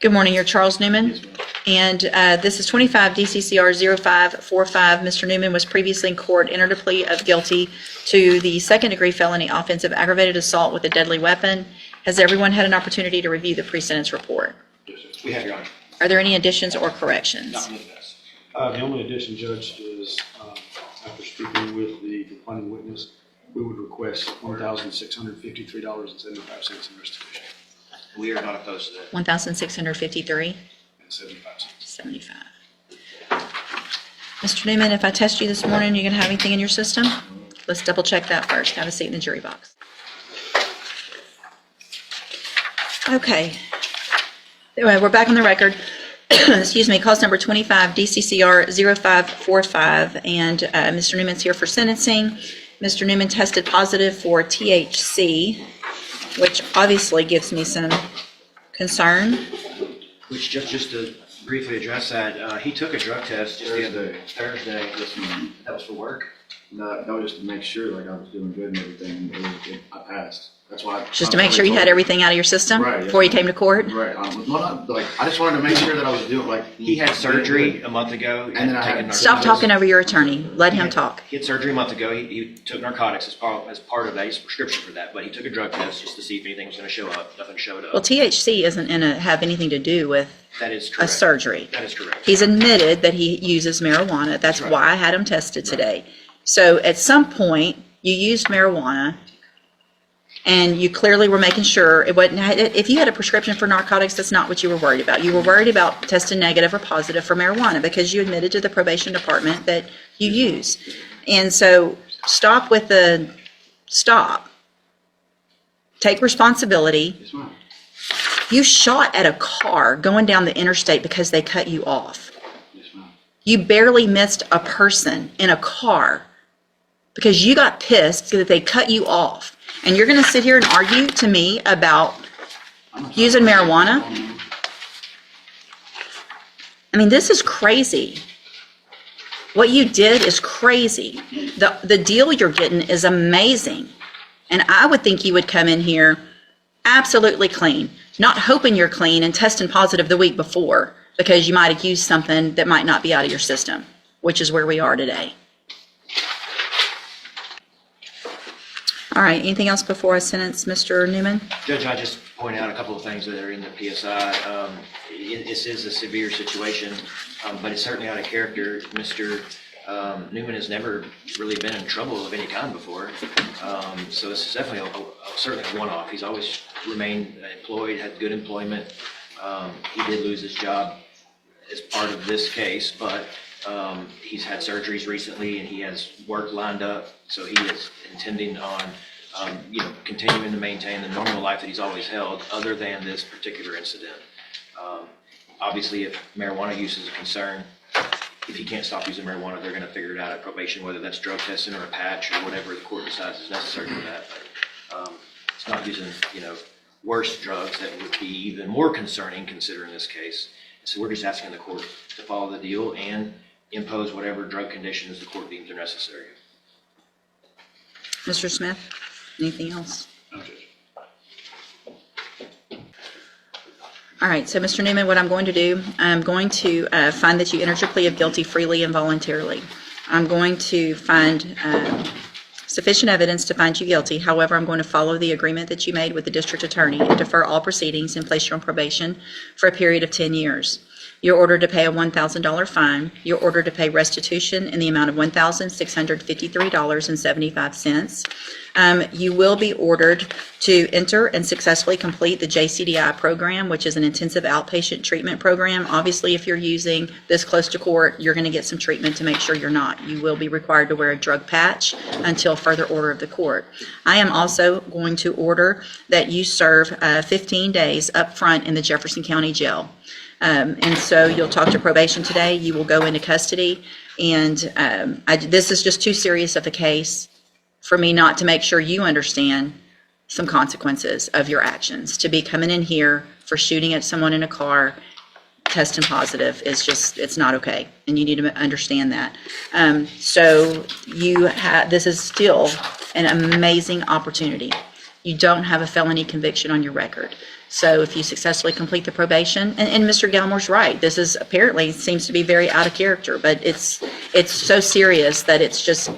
Good morning, you're Charles Newman. Yes, ma'am. And this is 25 DCCR 0545. Mr. Newman was previously in court, entered a plea of guilty to the second-degree felony offense of aggravated assault with a deadly weapon. Has everyone had an opportunity to review the pre-sentence report? Yes, sir. We have, Your Honor. Are there any additions or corrections? Not with us. The only addition, Judge, is after speaking with the complaining witness, we would request $1,653.75 in restitution. We are not opposed to that. 1,653. And 75 cents. 75. Mr. Newman, if I test you this morning, you gonna have anything in your system? Let's double check that first. Have a seat in the jury box. Okay. Anyway, we're back on the record. Excuse me, cause number 25 DCCR 0545, and Mr. Newman's here for sentencing. Mr. Newman tested positive for THC, which obviously gives me some concern. Which, just to briefly address that, he took a drug test just the other Thursday. That was for work. No, that was just to make sure like I was doing good and everything. I passed. That's why. Just to make sure you had everything out of your system Right, before you came to court? Right. Well, not, like I just wanted to make sure that I was doing like. He had surgery a month ago. And then I had- taken Stop narcotics. talking over your attorney. Let him talk. He had surgery a month ago. He took narcotics as part of that. He's prescription for that. But he took a drug test just to see if anything was going to show up. Nothing showed up. Well, THC isn't have anything to do with That is a correct. surgery. That is correct. He's admitted that he uses marijuana. That's Right. why I had him tested today. So at some point, you used marijuana, and you clearly were making sure it wasn't. If you had a prescription for narcotics, that's not what you were worried about. You were worried about testing negative or positive for marijuana because you admitted to the probation department that you use. And so stop. Take responsibility. Yes, ma'am. You shot at a car going down the interstate because they cut you off. Yes, ma'am. You barely missed a person in a car because you got pissed that they cut you off. And you're going to sit here and argue to me about using marijuana? I mean, this is crazy. What you did is crazy. The deal you're getting is amazing. And I would think you would come in here absolutely clean, not hoping you're clean and testing positive the week before because you might have used something that might not be out of your system, which is where we are today. All right, anything else before I sentence Mr. Newman? Judge, I just point out a couple of things that are in the PSI. This is a severe situation, but it's certainly out of character. Mr. Newman has never really been in trouble of any kind before, so this is definitely certainly a one-off. He's always remained employed, had good employment. He did lose his job as part of this case, but he's had surgeries recently and he has work lined up, so he is intending on continuing to maintain the normal life that he's always held, other than this particular incident. Obviously, if marijuana use is a concern, if he can't stop using marijuana, they're going to figure it out at probation, whether that's drug testing or a patch or whatever the court decides is necessary for that. But it's not using worse drugs that would be even more concerning considering this case. So we're just asking the court to follow the deal and impose whatever drug conditions the court deems are necessary. Mr. Smith, anything else? No, Judge. All right, so Mr. Newman, what I'm going to do, I'm going to find that you entered your plea of guilty freely and voluntarily. I'm going to find sufficient evidence to find you guilty. However, I'm going to follow the agreement that you made with the district attorney and defer all proceedings and place you on probation for a period of 10 years. You're ordered to pay a $1,000 fine. You're ordered to pay restitution in the amount of $1,653.75. You will be ordered to enter and successfully complete the JCDI program, which is an intensive outpatient treatment program. Obviously, if you're using this close to court, you're going to get some treatment to make sure you're not. You will be required to wear a drug patch until further order of the court. I am also going to order that you serve 15 days up front in the Jefferson County Jail. And so you'll talk to probation today. You will go into custody. And this is just too serious of a case for me not to make sure you understand some consequences of your actions. To be coming in here for shooting at someone in a car, testing positive, is just, it's not okay. And you need to understand that. So this is still an amazing opportunity you don't have a felony conviction on your record. So if you successfully complete the probation, and Mr. Galmore's right, this is apparently seems to be very out of character, but it's so serious that it's just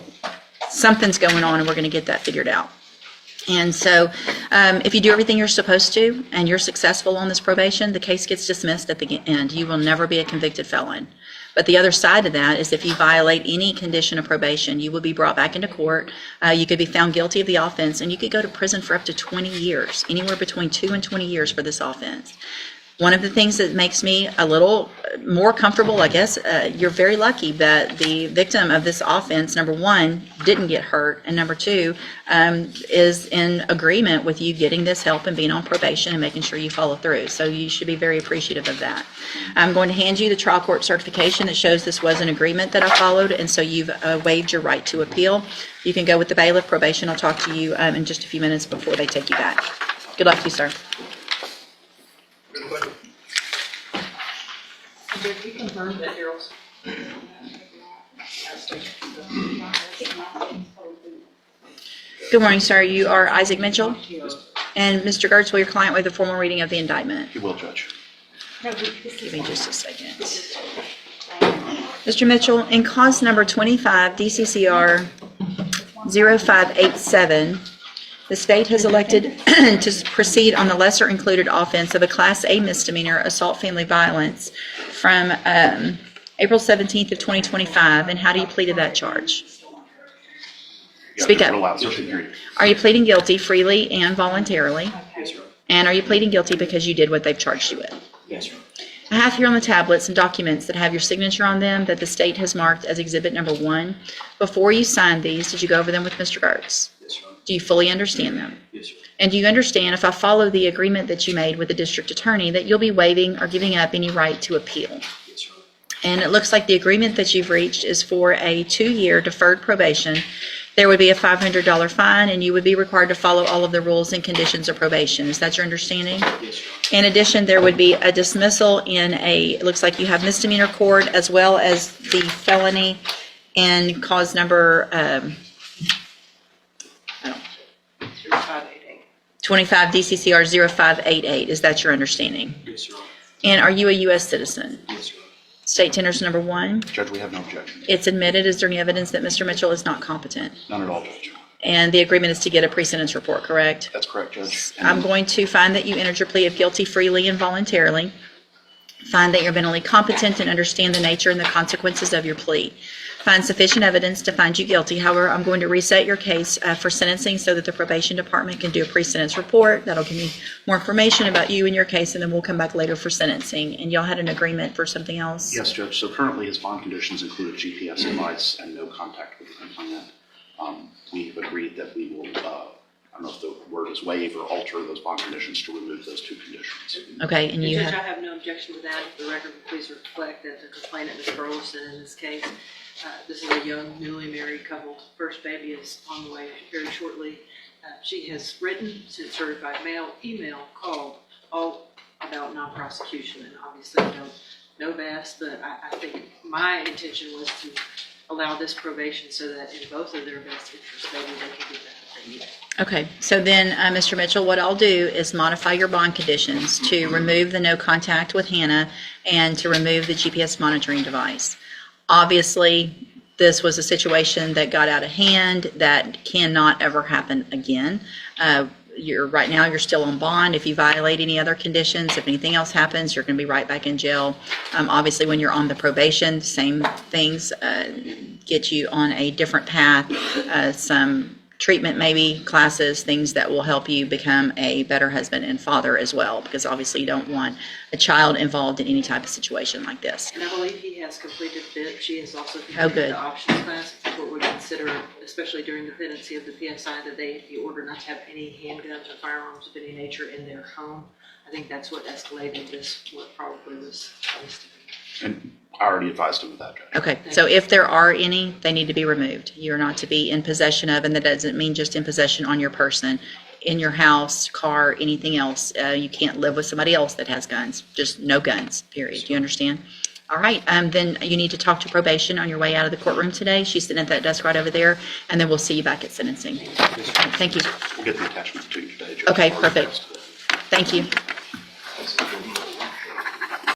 something's going on, and we're going to get that figured out. And so if you do everything you're supposed to and you're successful on this probation, the case gets dismissed at the end. You will never be a convicted felon. But the other side of that is if you violate any condition of probation, you will be brought back into court. You could be found guilty of the offense, and you could go to prison for up to 20 years, anywhere between 2 and 20 years for this offense. One of the things that makes me a little more comfortable, I guess, you're very lucky that the victim of this offense, number one, didn't get hurt, and number two, is in agreement with you getting this help and being on probation and making sure you follow through. So you should be very appreciative of that. I'm going to hand you the trial court certification that shows this was an agreement that I followed, and so you've waived your right to appeal. You can go with the bailiff. Probation will talk to you in just a few minutes before they take you back. Good luck to you, sir. Did you confirm that Daryl's? Good morning, sir. You are Isaac Mitchell. And Mr. Gertz, will your client waive the formal reading of the indictment? You will, Judge. Give me just a second. Mr. Mitchell, in cause number 25 DCCR 0587, the state has elected to proceed on the lesser included offense of a Class A misdemeanor assault family violence from April 17th of 2025. And how do you plead to that charge? Speak up. Are you pleading guilty freely and voluntarily? Yes, sir. And are you pleading guilty because you did what they've charged you with? Yes, sir. I have here on the tablet some documents that have your signature on them that the state has marked as Exhibit Number 1. Before you signed these, did you go over them with Mr. Gertz? Yes, sir. Do you fully understand them? Yes, sir. And do you understand, if I follow the agreement that you made with the district attorney, that you'll be waiving or giving up any right to appeal? Yes, sir. And it looks like the agreement that you've reached is for a 2-year deferred probation. There would be a $500 fine, and you would be required to follow all of the rules and conditions of probation. Is that your understanding? Yes, sir. In addition, there would be a dismissal in it looks like you have misdemeanor court as well as the felony in cause number 25 DCCR 0588. Is that your understanding? Yes, sir. And are you a U.S. citizen? Yes, sir. State tenders number 1. Judge, we have no objection. It's admitted. Is there any evidence that Mr. Mitchell is not competent? None at all, Judge. And the agreement is to get a pre-sentence report, correct? That's correct, Judge. I'm going to find that you entered your plea of guilty freely and voluntarily. Find that you're mentally competent and understand the nature and the consequences of your plea. Find sufficient evidence to find you guilty. However, I'm going to reset your case for sentencing so that the probation department can do a pre-sentence report. That'll give me more information about you and your case, and then we'll come back later for sentencing. And y'all had an agreement for something else? Yes, Judge. So currently, his bond conditions include a GPS device and no contact with the complainant. We've agreed that we will, I don't know if the word is waive or alter those bond conditions to remove those 2 conditions. Okay, and you Judge, I have, have no objection to that. If the record will please reflect that the complainant, Ms. Burleson, in this case, this is a young, newly married couple. First baby is on the way very shortly. She has written, sent certified mail, email, called, all about non-prosecution, and obviously no VAS, but I think my intention was to allow this probation so that in both of their best interests, maybe they can get that if they need it. okay. So then, Mr. Mitchell, what I'll do is modify your bond conditions to remove the no contact with Hannah and to remove the GPS monitoring device. Obviously, this was a situation that got out of hand that cannot ever happen again. Right now you're still on bond. If you violate any other conditions, if anything else happens, you're going to be right back in jail. Obviously, when you're on the probation, same things get you on a different path. Some treatment, maybe classes, things that will help you become a better husband and father as well, because obviously you don't want a child involved in any type of situation like this. And I believe he has completed BIP. She has also good. completed the options class. It's what we consider, especially during the pendency of the PSI, that they be ordered not to have any handguns or firearms of any nature in their home. I think that's what escalated this, what probably was listed. And I already advised him of that, Judge. Okay, so if there are any, they need to be removed. You're not to be in possession of, and that doesn't mean just in possession on your person, in your house, car, anything else. You can't live with somebody else that has guns. Just no guns, period. Do you understand? All right, then you need to talk to probation on your way out of the courtroom today. She's sitting at that desk right over there, and then we'll see you back at sentencing. Thank you. We'll get the attachments to you today, Judge. Okay, perfect. Thank you.